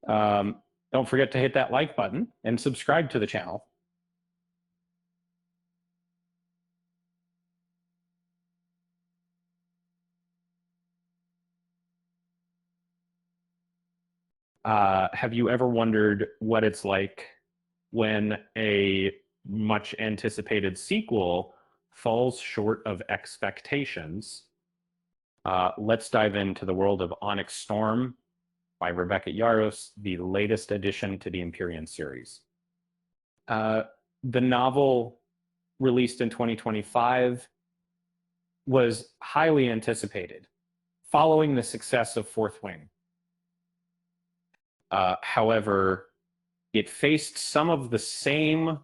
Don't forget to hit that like button and subscribe to the channel. Have you ever wondered what it's like when a much anticipated sequel falls short of expectations? Let's dive into the world of Onyx Storm by Rebecca Yarros, the latest addition to the Empyrean series. The novel, released in 2025, was highly anticipated, following the success of Fourth Wing. However, it faced some of the same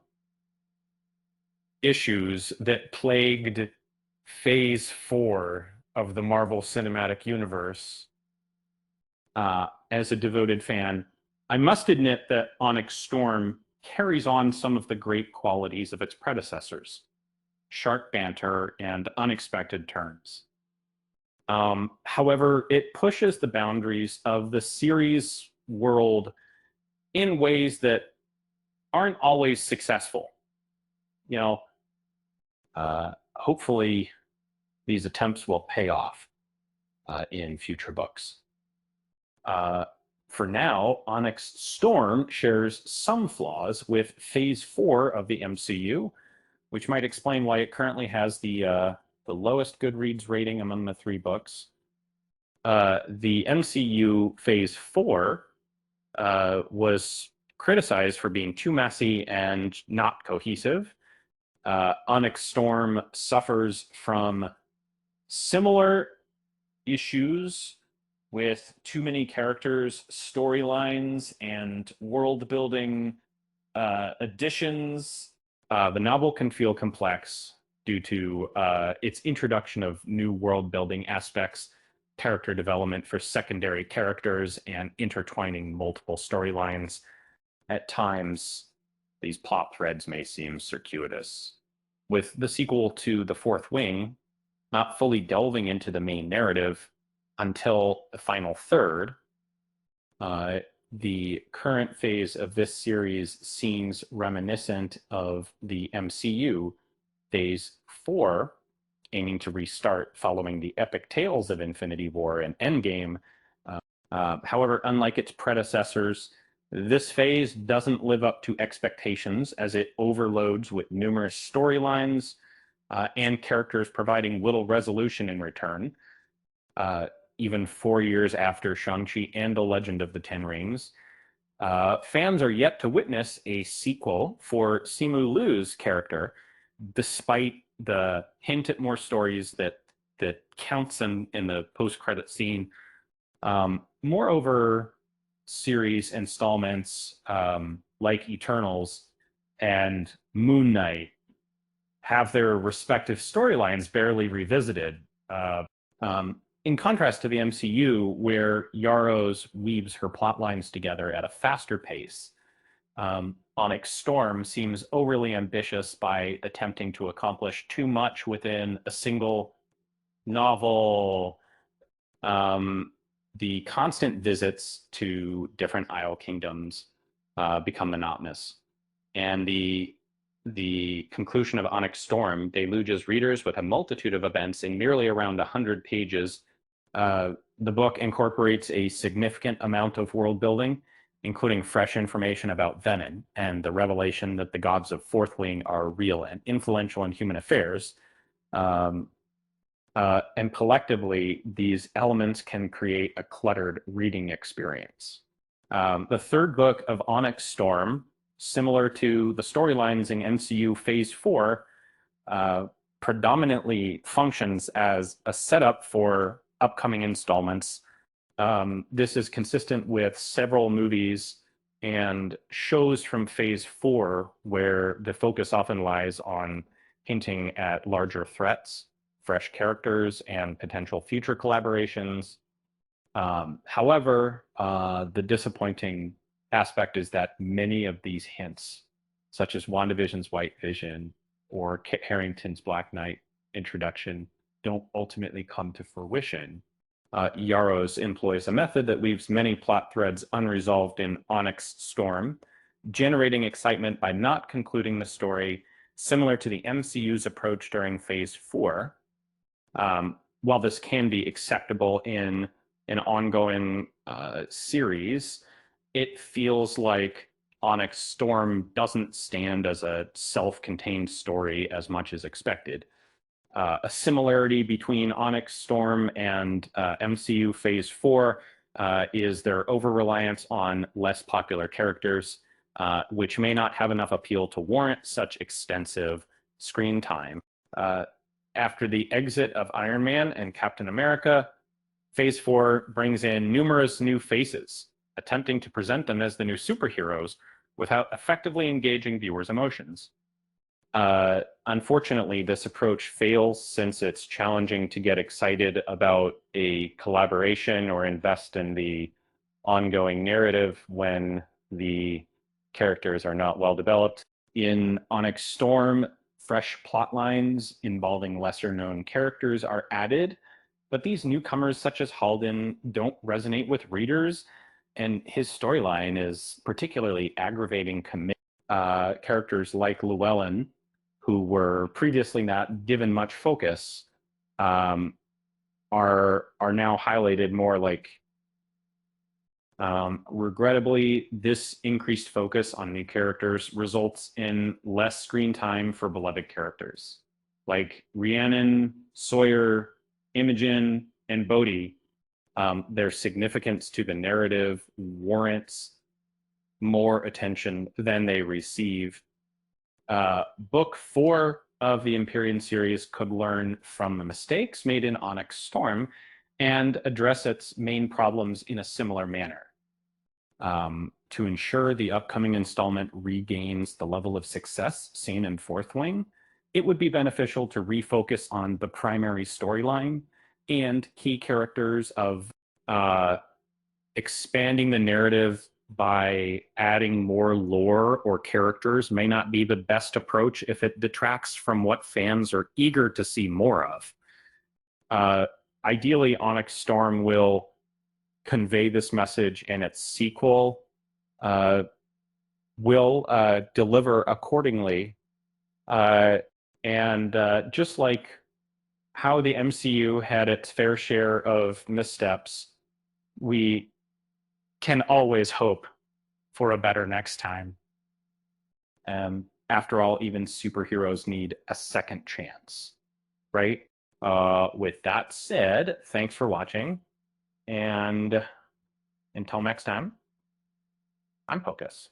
issues that plagued Phase 4 of the Marvel Cinematic Universe. As a devoted fan, I must admit that Onyx Storm carries on some of the great qualities of its predecessors: sharp banter and unexpected turns. However, it pushes the boundaries of the series world in ways that aren't always successful. Hopefully these attempts will pay off in future books. For now, Onyx Storm shares some flaws with Phase 4 of the MCU, which might explain why it currently has the lowest Goodreads rating among the 3 books. The MCU Phase 4 was criticized for being too messy and not cohesive. Onyx Storm suffers from similar issues with too many characters, storylines, and world-building additions. The novel can feel complex due to its introduction of new world-building aspects, character development for secondary characters, and intertwining multiple storylines. At times, these plot threads may seem circuitous. With the sequel to The Fourth Wing not fully delving into the main narrative until the final third, the current phase of this series seems reminiscent of the MCU Phase 4, aiming to restart following the epic tales of Infinity War and Endgame. However, unlike its predecessors, this phase doesn't live up to expectations, as it overloads with numerous storylines and characters providing little resolution in return. Even 4 years after Shang-Chi and The Legend of the Ten Rings, fans are yet to witness a sequel for Simu Liu's character, despite the hint at more stories that counts in the post-credit scene. Moreover, series installments like Eternals and Moon Knight have their respective storylines barely revisited. In contrast to the MCU, where Yarros weaves her plot lines together at a faster pace, Onyx Storm seems overly ambitious by attempting to accomplish too much within a single novel. The constant visits to different Isle kingdoms become monotonous, and the conclusion of Onyx Storm deluges readers with a multitude of events in merely around 100 pages. The book incorporates a significant amount of world building, including fresh information about Venom and the revelation that the gods of Fourth Wing are real and influential in human affairs. And collectively, these elements can create a cluttered reading experience. The third book of Onyx Storm, similar to the storylines in MCU Phase 4, predominantly functions as a setup for upcoming installments. This is consistent with several movies and shows from Phase 4, where the focus often lies on hinting at larger threats, fresh characters, and potential future collaborations. However, the disappointing aspect is that many of these hints, such as WandaVision's White Vision or Kit Harington's Black Knight introduction, don't ultimately come to fruition. Yaros employs a method that leaves many plot threads unresolved in Onyx Storm, generating excitement by not concluding the story, similar to the MCU's approach during Phase 4. While this can be acceptable in an ongoing series, it feels like Onyx Storm doesn't stand as a self-contained story as much as expected. A similarity between Onyx Storm and MCU Phase 4 is their over-reliance on less popular characters, which may not have enough appeal to warrant such extensive screen time. After the exit of Iron Man and Captain America, Phase 4 brings in numerous new faces, attempting to present them as the new superheroes without effectively engaging viewers' emotions. Unfortunately, this approach fails since it's challenging to get excited about a collaboration or invest in the ongoing narrative when the characters are not well developed. In Onyx Storm, fresh plot lines involving lesser known characters are added, but these newcomers, such as Halden, don't resonate with readers, and his storyline is particularly aggravating. Characters like Llewellyn, who were previously not given much focus, are now highlighted more. Like, regrettably, this increased focus on new characters results in less screen time for beloved characters like Rhiannon, Sawyer, Imogen, and Bodhi. Their significance to the narrative warrants more attention than they receive. Book 4 of the Empyrean series could learn from the mistakes made in Onyx Storm and address its main problems in a similar manner. To ensure the upcoming installment regains the level of success seen in Fourth Wing, it would be beneficial to refocus on the primary storyline and key characters of expanding the narrative by adding more lore or characters may not be the best approach if it detracts from what fans are eager to see more of. Ideally, Onyx Storm will convey this message, and its sequel will deliver accordingly. And just like how the MCU had its fair share of missteps, we can always hope for a better next time. After all, even superheroes need a second chance, right? With that said, thanks for watching, and until next time, I'm Pocus.